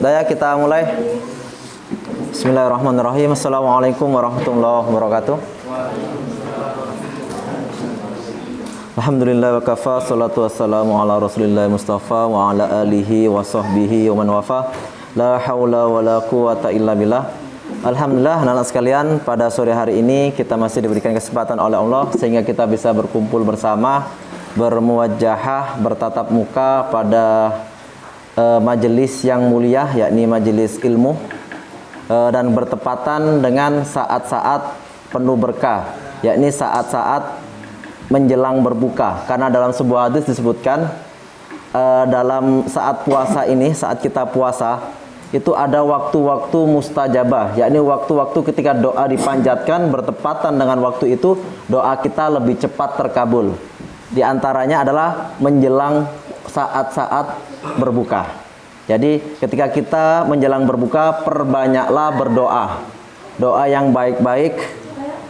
Daya kita mulai. Bismillahirrahmanirrahim. Assalamualaikum warahmatullahi wabarakatuh. Alhamdulillah wa kafa, salatu wassalamu ala rasulillah mustafa wa ala alihi wa sahbihi wa man wafa. La haula wa la quwata illa billah. Alhamdulillah, anak-anak sekalian, pada sore hari ini kita masih diberikan kesempatan oleh Allah sehingga kita bisa berkumpul bersama, bermuwajahah, bertatap muka pada majelis yang mulia, yakni majelis ilmu, dan bertepatan dengan saat-saat penuh berkah, yakni saat-saat menjelang berbuka. Karena dalam sebuah hadis disebutkan dalam saat puasa ini, saat kita puasa itu ada waktu-waktu mustajabah, yakni waktu-waktu ketika doa dipanjatkan, bertepatan dengan waktu itu doa kita lebih cepat terkabul. Di antaranya adalah menjelang saat-saat berbuka. Jadi ketika kita menjelang berbuka, perbanyaklah berdoa. Doa yang baik-baik,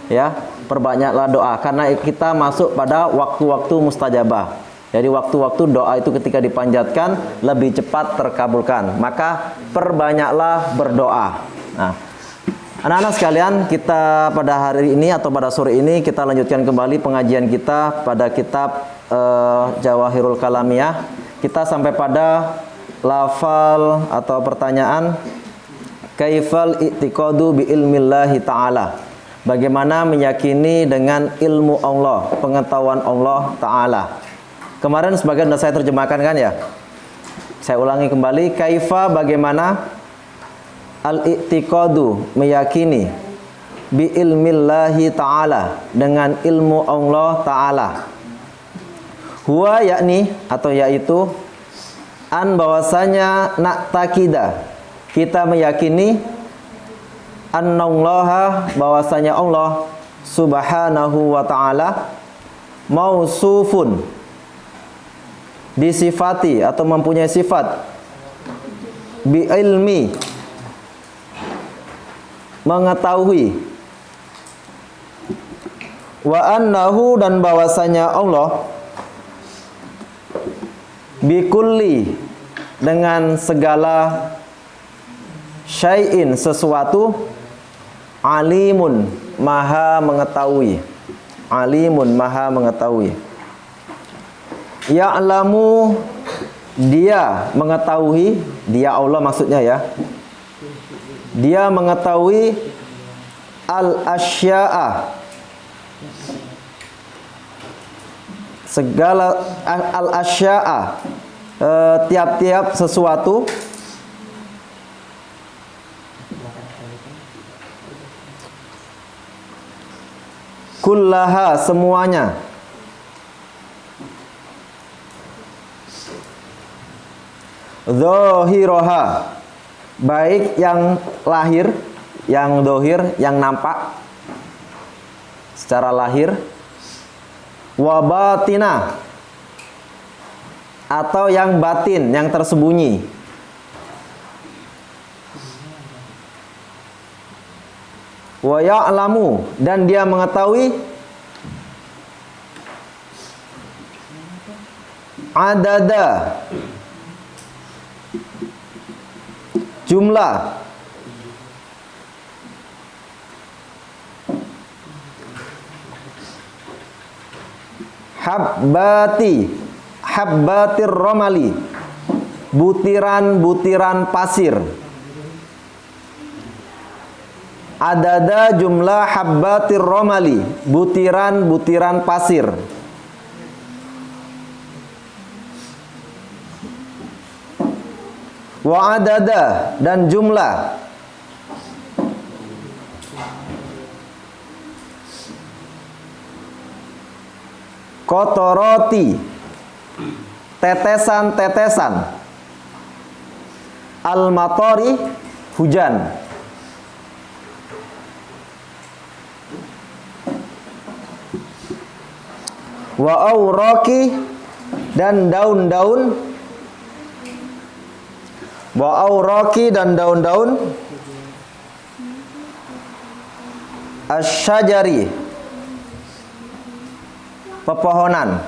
ya, perbanyaklah doa karena kita masuk pada waktu-waktu mustajabah. Jadi waktu-waktu doa itu ketika dipanjatkan lebih cepat terkabulkan. Maka perbanyaklah berdoa. Nah, anak-anak sekalian, kita pada hari ini atau pada sore ini kita lanjutkan kembali pengajian kita pada kitab Jawahirul Kalamiyah. Kita sampai pada lafal atau pertanyaan kaifal i'tiqadu bi ilmillahi ta'ala. Bagaimana meyakini dengan ilmu Allah, pengetahuan Allah Ta'ala. Kemarin sebagian sudah saya terjemahkan kan ya. Saya ulangi kembali, kaifa bagaimana, al-i'tiqadu meyakini, bi ilmillahi ta'ala dengan ilmu Allah Ta'ala. Huwa yakni atau yaitu an bahwasanya na'takida, kita meyakini annallaha bahwasanya Allah subhanahu wa ta'ala mausufun, disifati atau mempunyai sifat bi ilmi, mengetahui, wa annahu dan bahwasanya Allah bikulli dengan segala syai'in sesuatu, alimun maha mengetahui, alimun maha mengetahui. Ya'lamu dia mengetahui, dia Allah maksudnya ya. Dia mengetahui al-asya'a, segala al-asya'a, tiap-tiap sesuatu, kullaha semuanya, zahiraha baik yang lahir, yang dohir, yang nampak secara lahir, wa batina atau yang batin, yang tersembunyi, wa ya'lamu dan dia mengetahui adada jumlah, habbatir romali, butiran-butiran pasir. Adada jumlah habbatir romali, butiran-butiran pasir. Wa adada dan jumlah kotoroti, tetesan-tetesan, al-matori, hujan, wa auraki dan daun-daun, wa auraki dan daun-daun, asyajari pepohonan,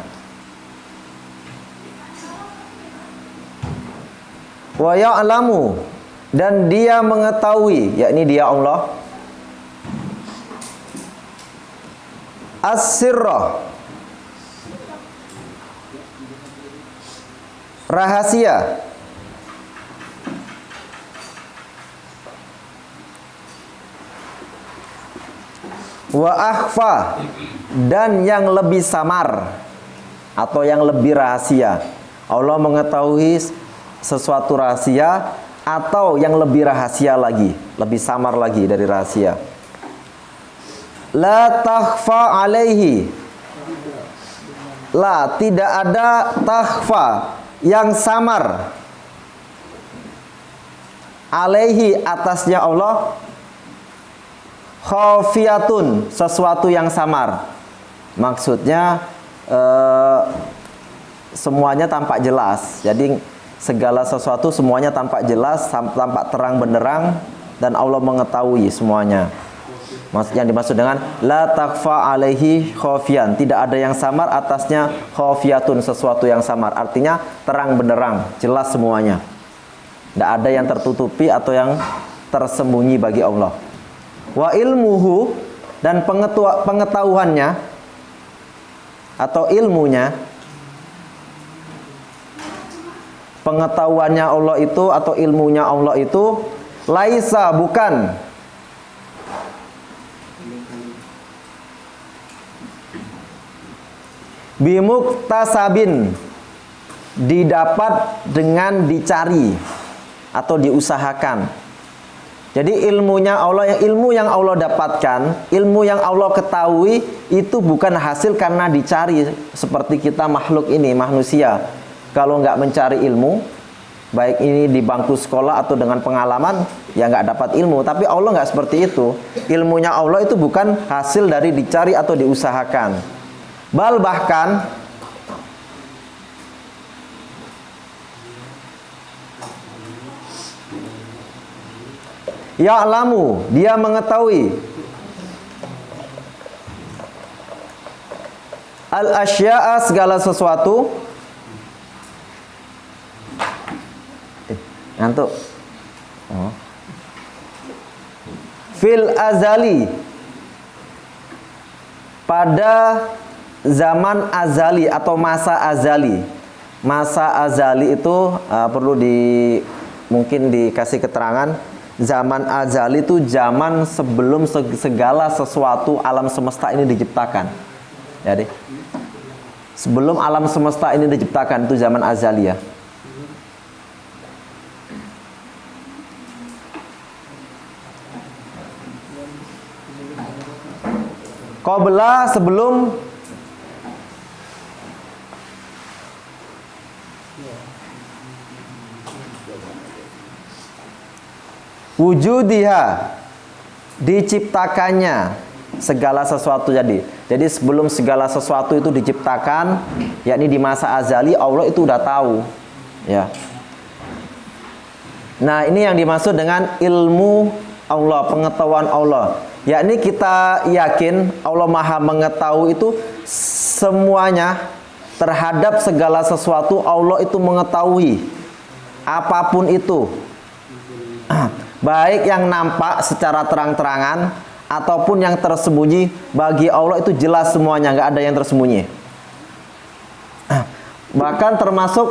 wa ya'lamu dan dia mengetahui, yakni dia Allah, as-sirra, rahasia, wa akhfa, dan yang lebih samar atau yang lebih rahasia. Allah mengetahui sesuatu rahasia atau yang lebih rahasia lagi, lebih samar lagi dari rahasia. La takhfa alaihi, la, tidak ada takhfa, yang samar, alaihi, atasnya Allah, khafiyatun, sesuatu yang samar. Maksudnya semuanya tampak jelas. Jadi segala sesuatu semuanya tampak jelas, tampak terang benderang, dan Allah mengetahui semuanya. Yang dimaksud dengan la takfa alaihi khafiyan, tidak ada yang samar atasnya, khafiyatun, sesuatu yang samar, artinya terang benderang, jelas semuanya. Tidak ada yang tertutupi atau yang tersembunyi bagi Allah. Wa ilmuhu, dan pengetahuannya atau ilmunya, pengetahuannya Allah itu atau ilmunya Allah itu, laisa, bukan, bimuktasabin, didapat dengan dicari atau diusahakan. Jadi ilmunya Allah, ilmu yang Allah dapatkan, ilmu yang Allah ketahui itu bukan hasil karena dicari. Seperti kita makhluk ini, manusia, kalau nggak mencari ilmu, baik ini di bangku sekolah atau dengan pengalaman, ya nggak dapat ilmu. Tapi Allah nggak seperti itu. Ilmunya Allah itu bukan hasil dari dicari atau diusahakan. Bahkan ya'lamu, dia mengetahui, al-asya'a, segala sesuatu, ngantuk, fil azali, pada zaman azali atau masa azali. Masa azali itu perlu mungkin dikasih keterangan. Zaman azali itu zaman sebelum segala sesuatu alam semesta ini diciptakan. Jadi sebelum alam semesta ini diciptakan, itu zaman azali ya. Qabla, sebelum wujudiha, diciptakannya segala sesuatu. Jadi sebelum segala sesuatu itu diciptakan, yakni di masa azali, Allah itu udah tahu ya. Nah, ini yang dimaksud dengan ilmu Allah, pengetahuan Allah. Yakni kita yakin Allah Maha mengetahui itu semuanya, terhadap segala sesuatu Allah itu mengetahui, apapun itu. Baik yang nampak secara terang-terangan ataupun yang tersembunyi, bagi Allah itu jelas semuanya, nggak ada yang tersembunyi. Bahkan termasuk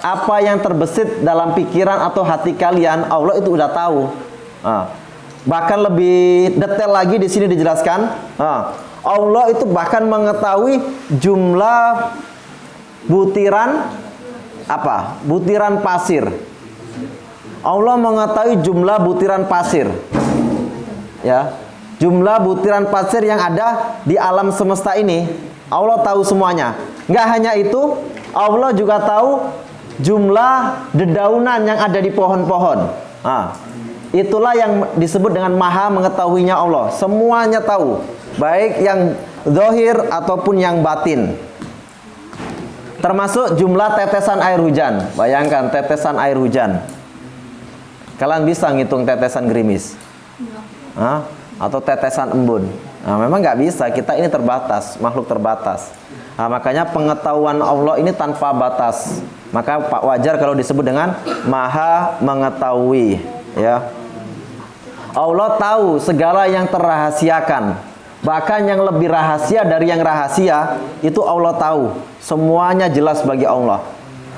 apa yang terbesit dalam pikiran atau hati kalian, Allah itu udah tahu. Bahkan lebih detail lagi di sini dijelaskan, Allah itu bahkan mengetahui jumlah butiran butiran pasir. Allah mengetahui jumlah butiran pasir, ya, jumlah butiran pasir yang ada di alam semesta ini. Allah tahu semuanya. Nggak hanya itu, Allah juga tahu jumlah dedaunan yang ada di pohon-pohon. Itulah yang disebut dengan maha mengetahuinya Allah. Semuanya tahu, baik yang zahir ataupun yang batin. Termasuk jumlah tetesan air hujan. Bayangkan tetesan air hujan. Kalian bisa ngitung tetesan gerimis? Atau tetesan embun? Memang nggak bisa, kita ini terbatas, makhluk terbatas. Nah, makanya pengetahuan Allah ini tanpa batas. Maka wajar kalau disebut dengan Maha Mengetahui, ya. Allah tahu segala yang terrahasiakan. Bahkan yang lebih rahasia dari yang rahasia itu Allah tahu. Semuanya jelas bagi Allah.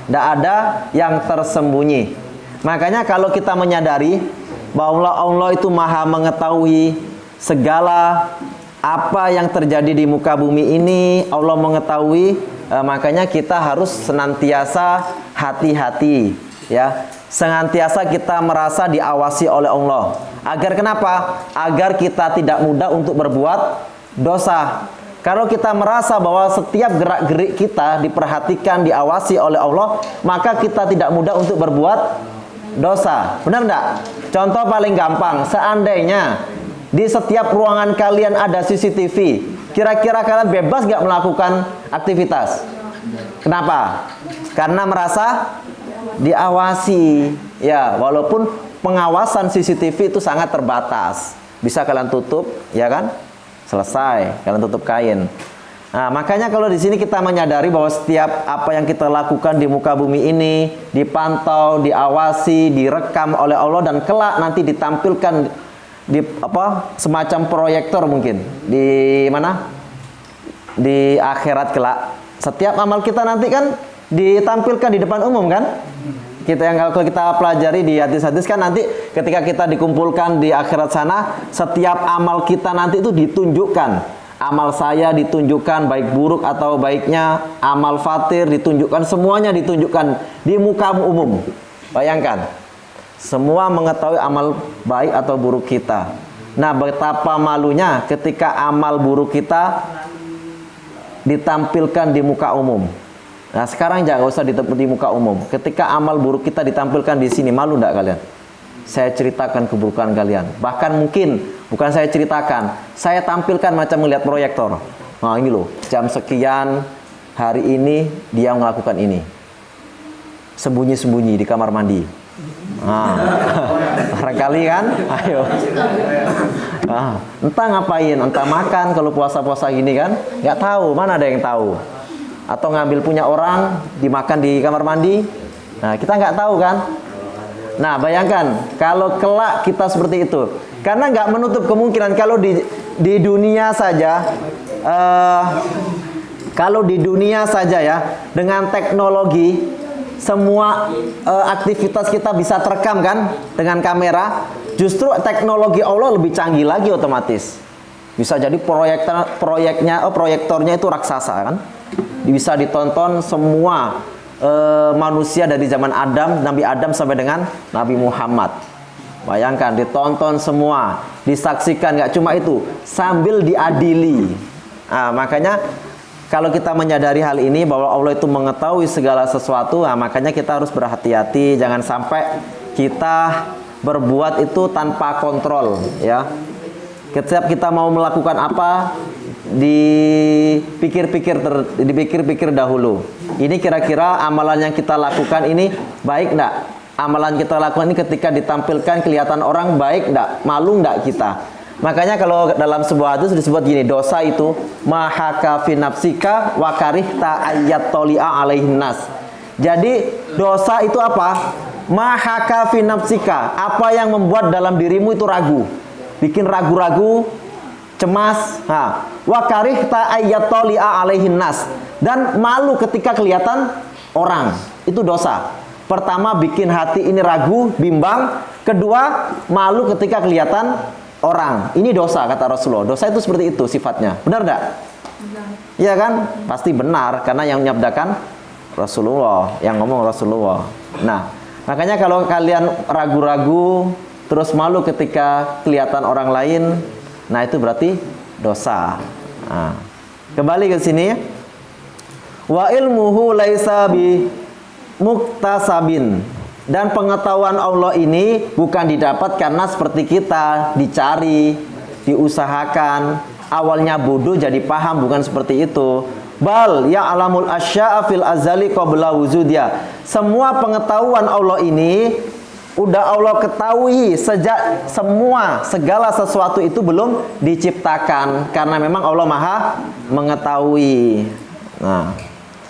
Tidak ada yang tersembunyi. Makanya kalau kita menyadari bahwa Allah itu Maha Mengetahui segala apa yang terjadi di muka bumi ini, Allah mengetahui, makanya kita harus senantiasa hati-hati, ya. Senantiasa kita merasa diawasi oleh Allah. Agar kenapa? Agar kita tidak mudah untuk berbuat dosa. Kalau kita merasa bahwa setiap gerak-gerik kita diperhatikan, diawasi oleh Allah, maka kita tidak mudah untuk berbuat dosa. Benar enggak? Contoh paling gampang, seandainya di setiap ruangan kalian ada CCTV, kira-kira kalian bebas nggak melakukan aktivitas? Kenapa? Karena merasa diawasi. Ya, walaupun pengawasan CCTV itu sangat terbatas. Bisa kalian tutup, ya kan? Selesai, kalian tutup kain. Nah, makanya kalau di sini kita menyadari bahwa setiap apa yang kita lakukan di muka bumi ini dipantau, diawasi, direkam oleh Allah, dan kelak nanti ditampilkan di semacam proyektor mungkin di mana, di akhirat kelak. Setiap amal kita nanti kan ditampilkan di depan umum kan. Kita yang kalau kita pelajari di hadis-hadis kan, nanti ketika kita dikumpulkan di akhirat sana, setiap amal kita nanti itu ditunjukkan. Amal saya ditunjukkan, baik buruk atau baiknya, amal fatir ditunjukkan, semuanya ditunjukkan di muka umum. Bayangkan, semua mengetahui amal baik atau buruk kita. Nah, betapa malunya ketika amal buruk kita ditampilkan di muka umum. Nah, sekarang jangan usah di muka umum. Ketika amal buruk kita ditampilkan di sini, malu enggak kalian? Saya ceritakan keburukan kalian. Bahkan mungkin bukan saya ceritakan, saya tampilkan macam melihat proyektor. Nah, ini loh, jam sekian hari ini dia melakukan ini. Sembunyi-sembunyi di kamar mandi. Nah, barangkali kan? Ayo. Nah, entah ngapain, entah makan kalau puasa-puasa gini kan? Nggak tahu, mana ada yang tahu. Atau ngambil punya orang, dimakan di kamar mandi. Nah, kita nggak tahu kan? Nah, bayangkan kalau kelak kita seperti itu. Karena nggak menutup kemungkinan kalau di dunia saja, kalau di dunia saja ya, dengan teknologi, semua aktivitas kita bisa terekam kan dengan kamera. Justru teknologi Allah lebih canggih lagi otomatis. Bisa jadi proyektornya itu raksasa kan. Bisa ditonton semua manusia dari zaman Adam, Nabi Adam sampai dengan Nabi Muhammad. Bayangkan, ditonton semua, disaksikan, nggak cuma itu, sambil diadili. Nah, makanya kalau kita menyadari hal ini bahwa Allah itu mengetahui segala sesuatu, nah, makanya kita harus berhati-hati, jangan sampai kita berbuat itu tanpa kontrol, ya. Setiap kita mau melakukan apa, dipikir-pikir dahulu. Ini kira-kira amalan yang kita lakukan ini baik enggak? Amalan kita lakukan ini ketika ditampilkan kelihatan orang baik enggak? Malu enggak kita? Makanya kalau dalam sebuah hadis disebut gini, dosa itu mahaka fi nafsika wa karihta ayat toli'a alaihin nas. Jadi dosa itu apa? Mahaka fi nafsika, apa yang membuat dalam dirimu itu ragu, bikin ragu-ragu, cemas. Nah, wa karihta ayat toli'a alaihin nas, dan malu ketika kelihatan orang. Itu dosa. Pertama, bikin hati ini ragu, bimbang. Kedua, malu ketika kelihatan orang. Ini dosa, kata Rasulullah. Dosa itu seperti itu sifatnya. Benar enggak? Benar. Iya kan? Pasti benar, karena yang menyabdakan Rasulullah, yang ngomong Rasulullah. Nah, makanya kalau kalian ragu-ragu, terus malu ketika kelihatan orang lain, nah itu berarti dosa. Nah, kembali ke sini. Wa ilmuhu laisa bi muktasabin. Dan pengetahuan Allah ini bukan didapat karena seperti kita dicari, diusahakan. Awalnya bodoh jadi paham, bukan seperti itu. Bal ya'lamul asya'a fil azali qabla wujudiha. Semua pengetahuan Allah ini udah Allah ketahui sejak segala sesuatu itu belum diciptakan, karena memang Allah Maha mengetahui. Nah,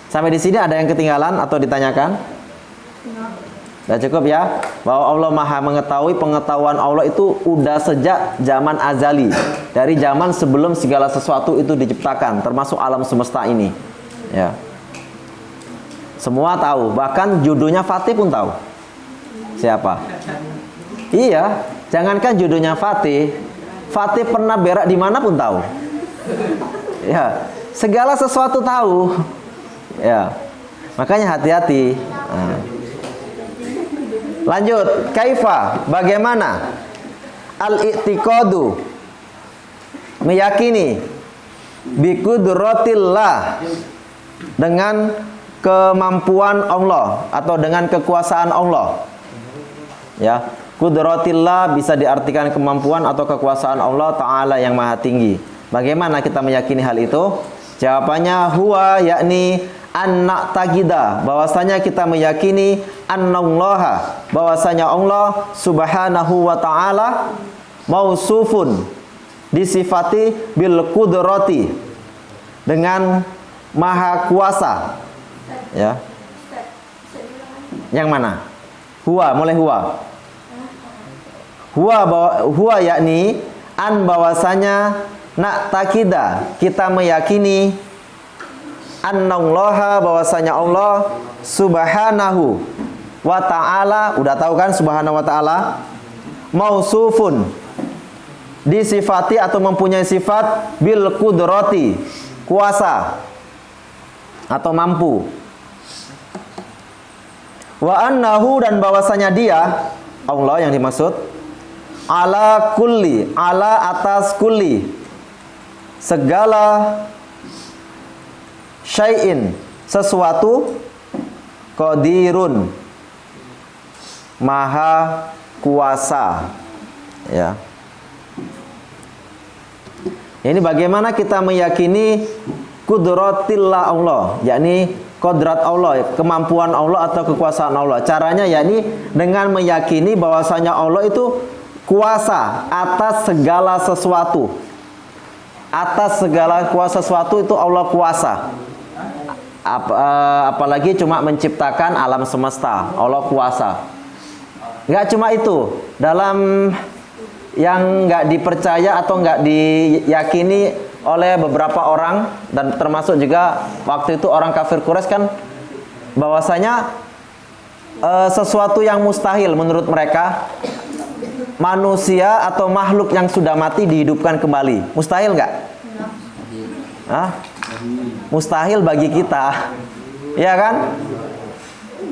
sampai di sini ada yang ketinggalan atau ditanyakan? Sudah cukup ya, bahwa Allah Maha mengetahui. Pengetahuan Allah itu udah sejak zaman azali, dari zaman sebelum segala sesuatu itu diciptakan, termasuk alam semesta ini. Ya, semua tahu, bahkan judulnya Fatih pun tahu. Siapa? Iya, jangankan judulnya Fatih, Fatih pernah berak di mana pun tahu. Ya, segala sesuatu tahu. Ya, makanya hati-hati. Nah. Lanjut, kaifa, bagaimana? Al-i'tiqadu, meyakini biqudratillah, dengan kemampuan Allah atau dengan kekuasaan Allah. Ya, qudratillah bisa diartikan kemampuan atau kekuasaan Allah Ta'ala yang maha tinggi. Bagaimana kita meyakini hal itu? Jawabannya huwa, yakni an-na'taqida, bahwasanya kita meyakini annallaha, bahwasanya Allah Subhanahu wa ta'ala mausufun, disifati bil qudrati, dengan maha kuasa. Ya. Yang mana? Huwa, mulai huwa. Huwa yakni an, bahwasanya na'taqida, kita meyakini annallaha, bahwasanya Allah Subhanahu wa ta'ala, udah tahu kan Subhanahu wa ta'ala, mausufun, disifati atau mempunyai sifat bil qudrati, kuasa atau mampu. Wa annahu, dan bahwasanya dia, Allah yang dimaksud, ala kulli, ala atas kulli, segala syai'in, sesuatu, qadirun, maha kuasa. Ya. Ini bagaimana kita meyakini qudratillah Allah, yakni kodrat Allah, kemampuan Allah atau kekuasaan Allah. Caranya yakni dengan meyakini bahwasanya Allah itu kuasa atas segala sesuatu. Atas segala kuasa sesuatu itu Allah kuasa. Apalagi cuma menciptakan alam semesta, Allah kuasa. Nggak cuma itu, dalam yang nggak dipercaya atau nggak diyakini oleh beberapa orang, dan termasuk juga waktu itu orang kafir Quraisy kan, bahwasanya sesuatu yang mustahil menurut mereka, manusia atau makhluk yang sudah mati dihidupkan kembali. Mustahil nggak? Hah? Mustahil bagi kita, ya kan?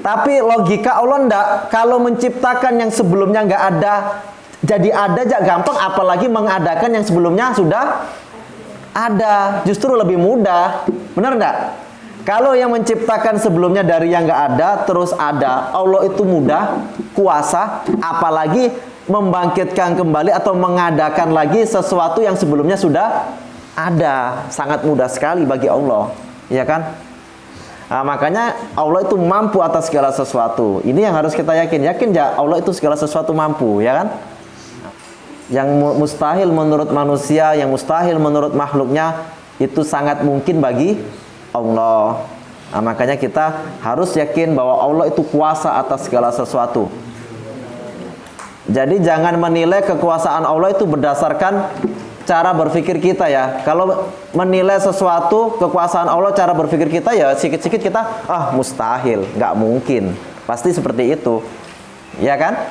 Tapi logika Allah enggak. Kalau menciptakan yang sebelumnya nggak ada, jadi ada aja gampang, apalagi mengadakan yang sebelumnya sudah ada, justru lebih mudah. Benar enggak? Kalau yang menciptakan sebelumnya dari yang nggak ada terus ada, Allah itu mudah kuasa, apalagi membangkitkan kembali atau mengadakan lagi sesuatu yang sebelumnya sudah ada. Sangat mudah sekali bagi Allah, ya kan? Nah, makanya Allah itu mampu atas segala sesuatu. Ini yang harus kita yakin. Yakin ya Allah itu segala sesuatu mampu, ya kan? Yang mustahil menurut manusia, yang mustahil menurut makhluknya, itu sangat mungkin bagi Allah. Nah, makanya kita harus yakin bahwa Allah itu kuasa atas segala sesuatu. Jadi jangan menilai kekuasaan Allah itu berdasarkan cara berpikir kita ya. Kalau menilai sesuatu kekuasaan Allah cara berpikir kita ya sikit-sikit kita mustahil, nggak mungkin. Pasti seperti itu, ya kan?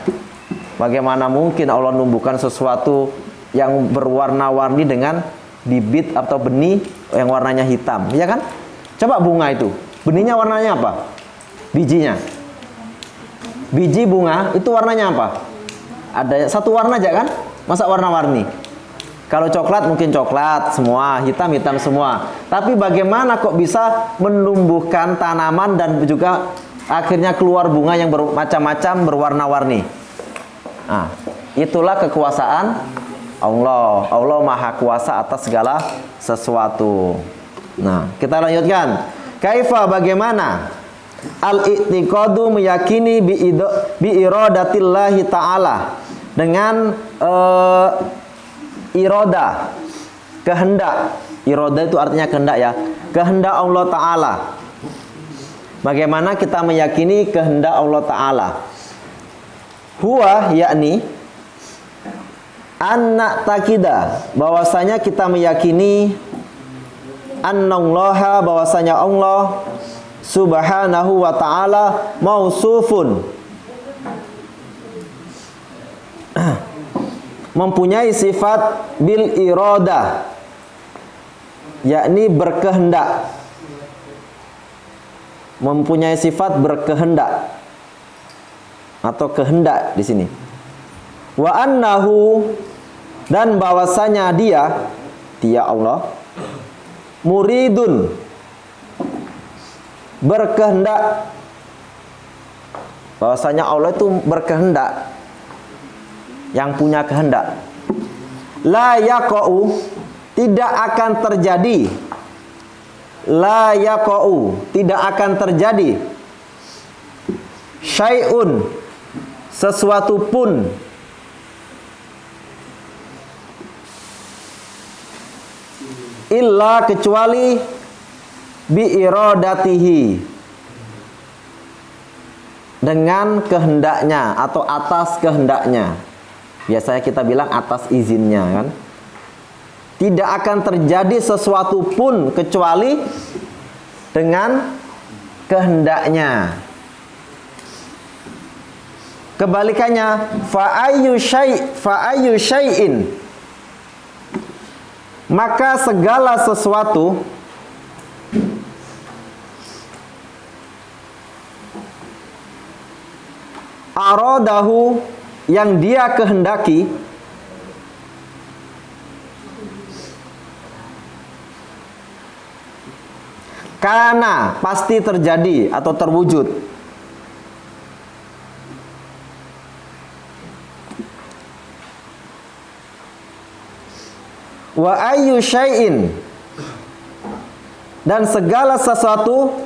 Bagaimana mungkin Allah numbuhkan sesuatu yang berwarna-warni dengan bibit atau benih yang warnanya hitam, ya kan? Coba bunga itu, benihnya warnanya apa? Bijinya. Biji bunga itu warnanya apa? Ada satu warna aja kan? Masa warna-warni? Kalau coklat mungkin coklat semua, hitam-hitam semua. Tapi bagaimana kok bisa menumbuhkan tanaman dan juga akhirnya keluar bunga yang bermacam-macam berwarna-warni? Nah, itulah kekuasaan Allah. Allah Maha Kuasa atas segala sesuatu. Nah, kita lanjutkan. Kaifa, bagaimana? Al-i'tiqadu, meyakini bi iradatillahi ta'ala, dengan iradah, kehendak Iroda itu artinya kehendak ya. Kehendak Allah Ta'ala. Bagaimana kita meyakini kehendak Allah Ta'ala? Huwa yakni anna takida, bahwasanya kita meyakini annallaha, bahwasanya Allah subhanahu wa ta'ala mausufun, mempunyai sifat bil iradah, yakni berkehendak, mempunyai sifat berkehendak atau kehendak di sini. Wa annahu, dan bahwasanya dia Allah muridun, berkehendak, bahwasanya Allah itu berkehendak, yang punya kehendak. La yaqa'u, tidak akan terjadi. La yaqa'u, tidak akan terjadi. Syai'un, sesuatu pun, illa, kecuali bi iradatihi, dengan kehendaknya atau atas kehendaknya. Biasanya kita bilang atas izinnya kan. Tidak akan terjadi sesuatu pun kecuali dengan kehendaknya. Kebalikannya, fa ayyu syai'in, maka segala sesuatu aradahu, yang dia kehendaki, kana, pasti terjadi atau terwujud. Wa ayyu syai'in, dan segala sesuatu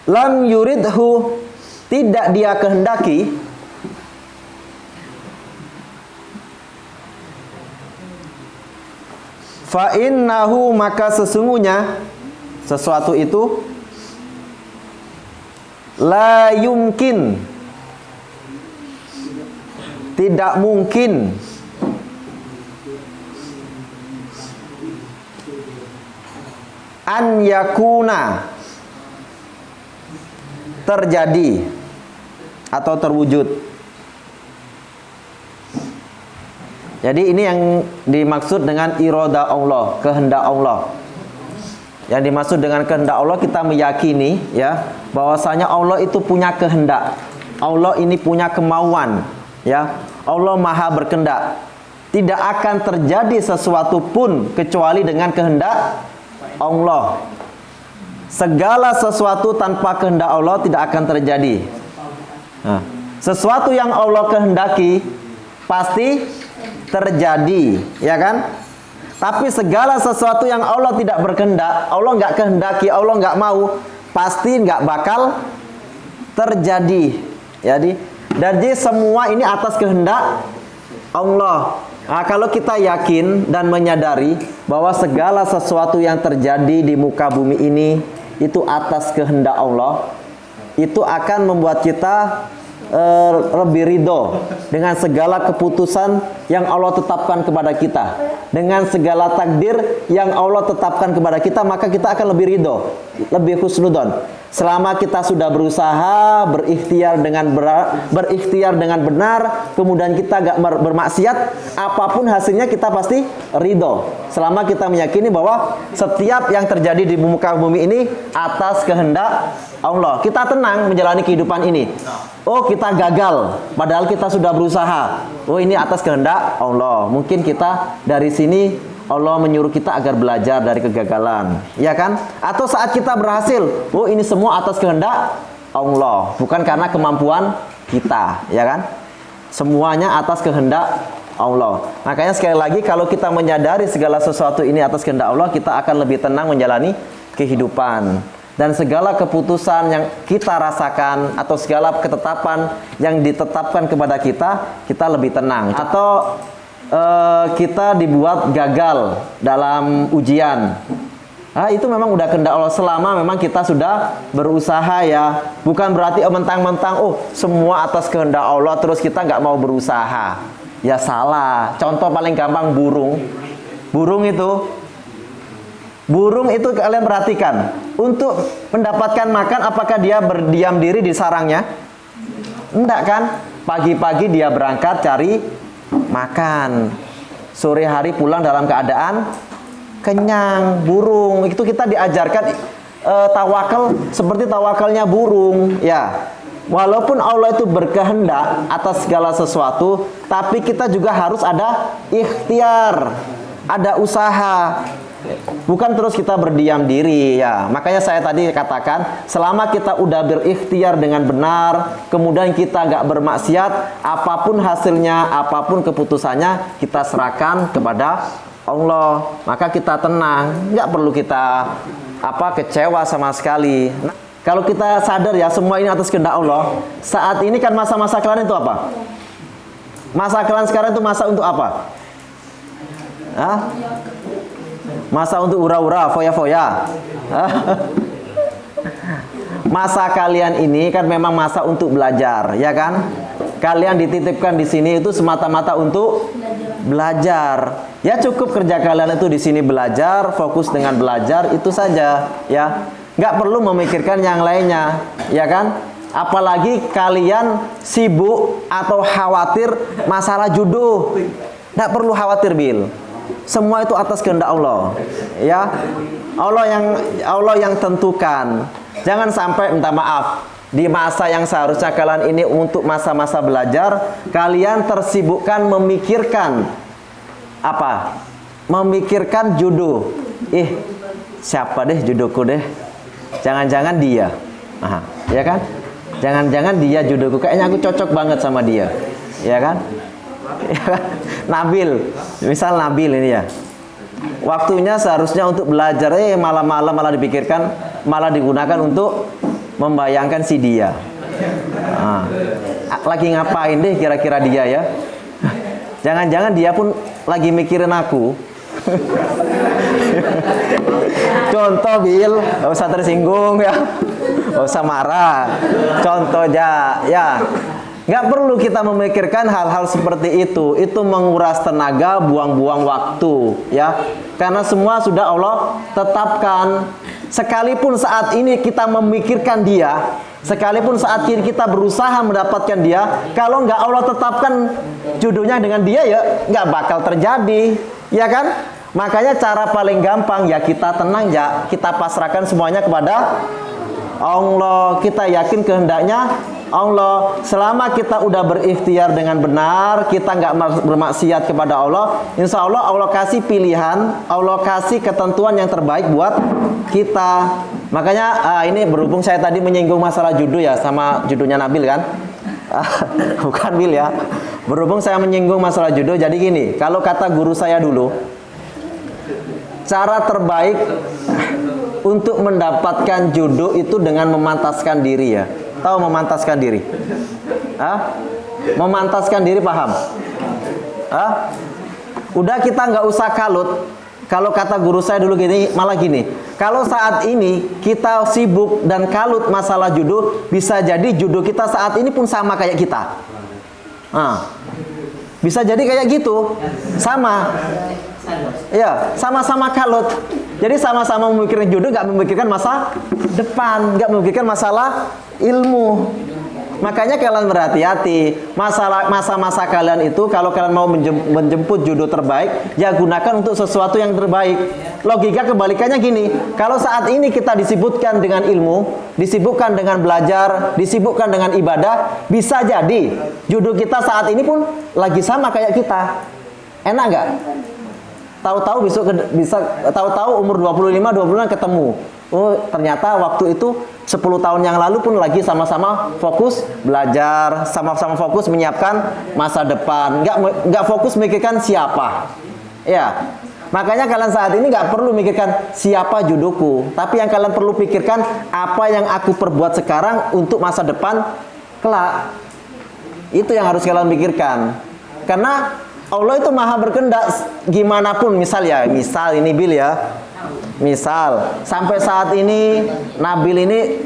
lam yuridhu, tidak dia kehendaki, fa innahu, maka sesungguhnya sesuatu itu la yumkin, tidak mungkin, an yakuna, terjadi atau terwujud. Jadi ini yang dimaksud dengan irada Allah, kehendak Allah. Yang dimaksud dengan kehendak Allah, kita meyakini ya bahwasanya Allah itu punya kehendak. Allah ini punya kemauan, ya. Allah Maha berkehendak. Tidak akan terjadi sesuatu pun kecuali dengan kehendak Allah. Segala sesuatu tanpa kehendak Allah tidak akan terjadi. Nah, sesuatu yang Allah kehendaki pasti terjadi, ya kan? Tapi segala sesuatu yang Allah tidak berkehendak, Allah nggak kehendaki, Allah nggak mau, pasti nggak bakal terjadi. Jadi semua ini atas kehendak Allah. Nah, kalau kita yakin dan menyadari bahwa segala sesuatu yang terjadi di muka bumi ini itu atas kehendak Allah, itu akan membuat kita lebih ridho dengan segala keputusan yang Allah tetapkan kepada kita, dengan segala takdir yang Allah tetapkan kepada kita, maka kita akan lebih ridho, lebih husnudon. Selama kita sudah berusaha berikhtiar dengan benar, kemudian kita gak bermaksiat, apapun hasilnya kita pasti ridho. Selama kita meyakini bahwa setiap yang terjadi di muka bumi ini atas kehendak Allah, kita tenang menjalani kehidupan ini. Oh, kita gagal, padahal kita sudah berusaha. Oh, ini atas kehendak Allah. Mungkin kita dari sini Allah menyuruh kita agar belajar dari kegagalan, ya kan? Atau saat kita berhasil, oh ini semua atas kehendak Allah, bukan karena kemampuan kita, ya kan? Semuanya atas kehendak Allah. Makanya sekali lagi, kalau kita menyadari segala sesuatu ini atas kehendak Allah, kita akan lebih tenang menjalani kehidupan. dan segala keputusan yang kita rasakan atau segala ketetapan yang ditetapkan kepada kita, kita lebih tenang. Atau kita dibuat gagal dalam ujian. Nah, itu memang udah kehendak Allah selama memang kita sudah berusaha ya. Bukan berarti mentang-mentang semua atas kehendak Allah terus kita nggak mau berusaha. Ya salah. Contoh paling gampang burung. Burung itu kalian perhatikan, untuk mendapatkan makan apakah dia berdiam diri di sarangnya? Enggak kan? Pagi-pagi dia berangkat cari makan, sore hari pulang dalam keadaan kenyang. Burung itu kita diajarkan tawakal seperti tawakalnya burung ya. Walaupun Allah itu berkehendak atas segala sesuatu, tapi kita juga harus ada ikhtiar, ada usaha. Bukan terus kita berdiam diri ya. Makanya saya tadi katakan, selama kita udah berikhtiar dengan benar, kemudian kita nggak bermaksiat, apapun hasilnya, apapun keputusannya, kita serahkan kepada Allah. Maka kita tenang, nggak perlu kita kecewa sama sekali. Nah, kalau kita sadar ya semua ini atas kehendak Allah. Saat ini kan masa-masa kalian itu apa? Masa kalian sekarang itu masa untuk apa? Masa untuk ura-ura, foya-foya. Masa kalian ini kan memang masa untuk belajar, ya kan? Kalian dititipkan di sini itu semata-mata untuk belajar. Ya cukup kerja kalian itu di sini belajar, fokus dengan belajar itu saja, ya. Nggak perlu memikirkan yang lainnya, ya kan? Apalagi kalian sibuk atau khawatir masalah jodoh. Nggak perlu khawatir, Bil. Semua itu atas kehendak Allah, ya. Allah yang tentukan. Jangan sampai minta maaf di masa yang seharusnya kalian ini untuk masa-masa belajar, kalian tersibukkan memikirkan memikirkan jodoh. Siapa deh jodohku deh? Jangan-jangan dia. Ya kan? Jangan-jangan dia jodohku. Kayaknya aku cocok banget sama dia. Ya kan? Nabil, misal Nabil ini ya, waktunya seharusnya untuk belajar, malam-malam malah dipikirkan, malah digunakan untuk membayangkan si dia. Lagi ngapain deh kira-kira dia ya? Jangan-jangan dia pun lagi mikirin aku. Contoh, Bil, gak usah tersinggung ya, gak usah marah. Contoh aja ya. Nggak perlu kita memikirkan hal-hal seperti itu. Itu menguras tenaga, buang-buang waktu, ya. Karena semua sudah Allah tetapkan. Sekalipun saat ini kita memikirkan dia, sekalipun saat ini kita berusaha mendapatkan dia, kalau nggak Allah tetapkan jodohnya dengan dia, ya nggak bakal terjadi, ya kan? Makanya cara paling gampang ya kita tenang ya, kita pasrahkan semuanya kepada Allah. Kita yakin kehendaknya Allah. Selama kita udah berikhtiar dengan benar, kita nggak bermaksiat kepada Allah, insya Allah Allah kasih pilihan, Allah kasih ketentuan yang terbaik buat kita. Makanya ini berhubung saya tadi menyinggung masalah jodoh ya, sama jodohnya Nabil kan. Bukan Bil ya. Berhubung saya menyinggung masalah jodoh, jadi gini, kalau kata guru saya dulu, cara terbaik untuk mendapatkan jodoh itu dengan memantaskan diri ya. Tahu memantaskan diri? Memantaskan diri, paham? Udah kita nggak usah kalut. Kalau kata guru saya dulu gini, malah gini. Kalau saat ini kita sibuk dan kalut masalah jodoh, bisa jadi jodoh kita saat ini pun sama kayak kita. Bisa jadi kayak gitu, sama. Ya, sama-sama kalut. Jadi sama-sama memikirkan jodoh, nggak memikirkan masa depan, nggak memikirkan masalah ilmu. Makanya kalian berhati-hati. Masa-masa kalian itu, kalau kalian mau menjemput jodoh terbaik, ya gunakan untuk sesuatu yang terbaik. Logika kebalikannya gini, kalau saat ini kita disibukkan dengan ilmu, disibukkan dengan belajar, disibukkan dengan ibadah, bisa jadi jodoh kita saat ini pun lagi sama kayak kita. Enak nggak? Tahu-tahu tahu-tahu umur 25 ketemu. Oh, ternyata waktu itu 10 tahun yang lalu pun lagi sama-sama fokus belajar, sama-sama fokus menyiapkan masa depan. Nggak fokus mikirkan siapa. Ya. Makanya kalian saat ini nggak perlu mikirkan siapa jodohku, tapi yang kalian perlu pikirkan apa yang aku perbuat sekarang untuk masa depan kelak. Itu yang harus kalian pikirkan. Karena Allah itu maha berkehendak gimana pun. Misal ini Bil ya. Misal sampai saat ini Nabil ini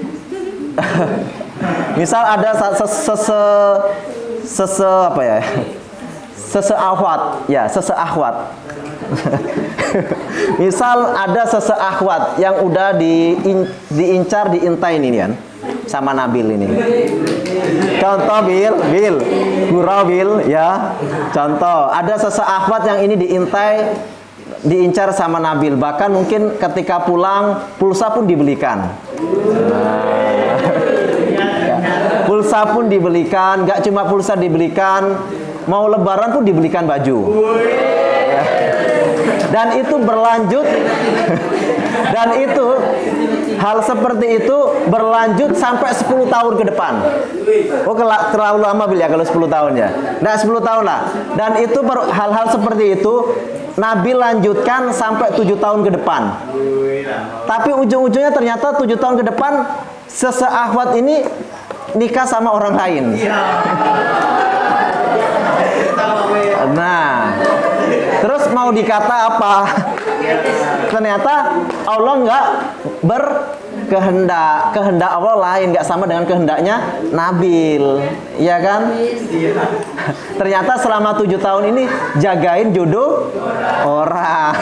misal ada seseahwat. Misal ada seseahwat yang udah diincar, diintai ini kan sama Nabil ini. Contoh Bil, gurau Bil ya. Contoh, ada seseahwat yang ini diincar sama Nabil. Bahkan mungkin ketika pulang pulsa pun dibelikan. Pulsa pun dibelikan, gak cuma pulsa dibelikan, mau lebaran pun dibelikan baju. Dan itu berlanjut dan itu hal seperti itu berlanjut sampai 10 tahun ke depan. Oh, terlalu lama Bil ya kalau 10 tahun ya. Nah, 10 tahun lah. Dan itu hal-hal seperti itu Nabi lanjutkan sampai 7 tahun ke depan. Tapi ujung-ujungnya ternyata 7 tahun ke depan seseahwat ini nikah sama orang lain. Nah, terus mau dikata apa? Ternyata Allah nggak berkehendak, kehendak Allah lain, nggak sama dengan kehendaknya Nabil, ya kan? Ternyata selama 7 tahun ini jagain jodoh orang.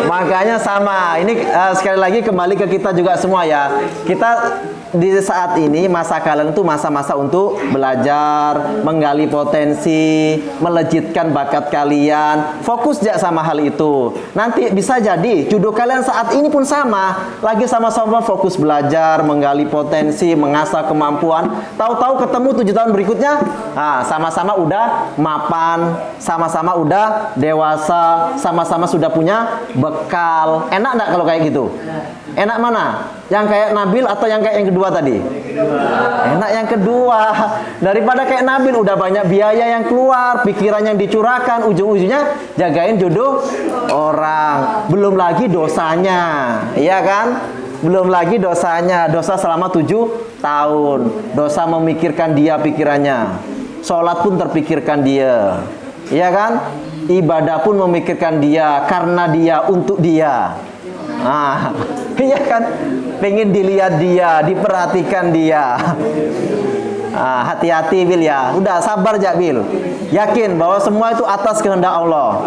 Makanya sama. Ini sekali lagi kembali ke kita juga semua ya. Kita di saat ini masa kalian itu masa-masa untuk belajar, menggali potensi, melejitkan bakat kalian. Fokus aja sama hal itu. Nanti bisa jadi jodoh kalian saat ini pun sama, lagi sama-sama fokus belajar, menggali potensi, mengasah kemampuan. Tahu-tahu ketemu 7 tahun berikutnya, sama-sama udah mapan, sama-sama udah dewasa, sama-sama sudah punya bekal. Enak enggak kalau kayak gitu? Enak mana? Yang kayak Nabil atau yang kayak yang kedua tadi? Enak yang kedua. Daripada kayak Nabil udah banyak biaya yang keluar, pikiran yang dicurahkan, ujung-ujungnya jagain jodoh orang. Belum lagi dosanya, iya kan? Belum lagi dosanya, dosa selama 7 tahun. Dosa memikirkan dia pikirannya. Sholat pun terpikirkan dia, iya kan? Ibadah pun memikirkan dia, karena dia, untuk dia. Iya kan? Pengen dilihat dia, diperhatikan dia. Hati-hati Bil ya. Udah sabar aja Bil. Yakin bahwa semua itu atas kehendak Allah.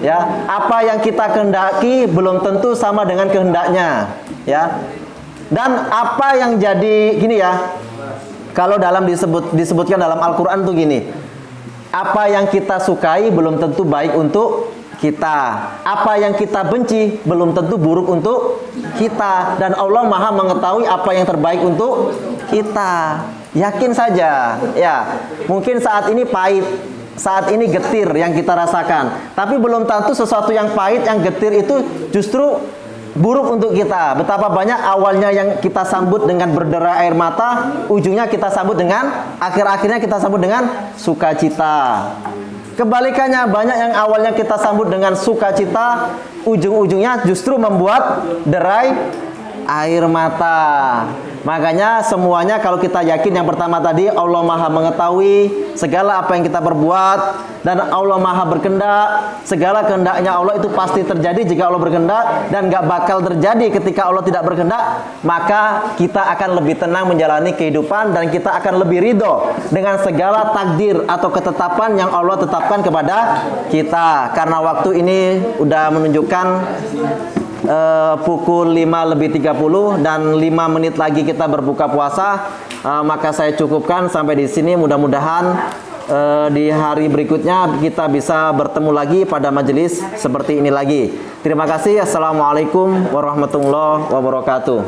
Ya, apa yang kita kehendaki belum tentu sama dengan kehendaknya. Ya. Dan apa yang jadi gini ya. Kalau disebutkan dalam Al-Qur'an tuh gini. Apa yang kita sukai belum tentu baik untuk kita. Apa yang kita benci belum tentu buruk untuk kita. Dan Allah Maha mengetahui apa yang terbaik untuk kita. Yakin saja. Ya, mungkin saat ini pahit, saat ini getir yang kita rasakan. Tapi belum tentu sesuatu yang pahit, yang getir itu justru buruk untuk kita. Betapa banyak awalnya yang kita sambut dengan berderai air mata, ujungnya kita sambut dengan, akhir-akhirnya kita sambut dengan sukacita. Kebalikannya, banyak yang awalnya kita sambut dengan sukacita, ujung-ujungnya justru membuat derai air mata. Makanya semuanya kalau kita yakin yang pertama tadi, Allah Maha mengetahui segala apa yang kita perbuat, dan Allah Maha berkehendak. Segala kehendaknya Allah itu pasti terjadi jika Allah berkehendak, dan gak bakal terjadi ketika Allah tidak berkehendak. Maka kita akan lebih tenang menjalani kehidupan, dan kita akan lebih ridho dengan segala takdir atau ketetapan yang Allah tetapkan kepada kita. Karena waktu ini udah menunjukkan pukul 5:30 dan 5 menit lagi kita berbuka puasa. Maka saya cukupkan sampai di sini. Mudah-mudahan di hari berikutnya kita bisa bertemu lagi pada majelis seperti ini lagi. Terima kasih. Assalamualaikum warahmatullahi wabarakatuh.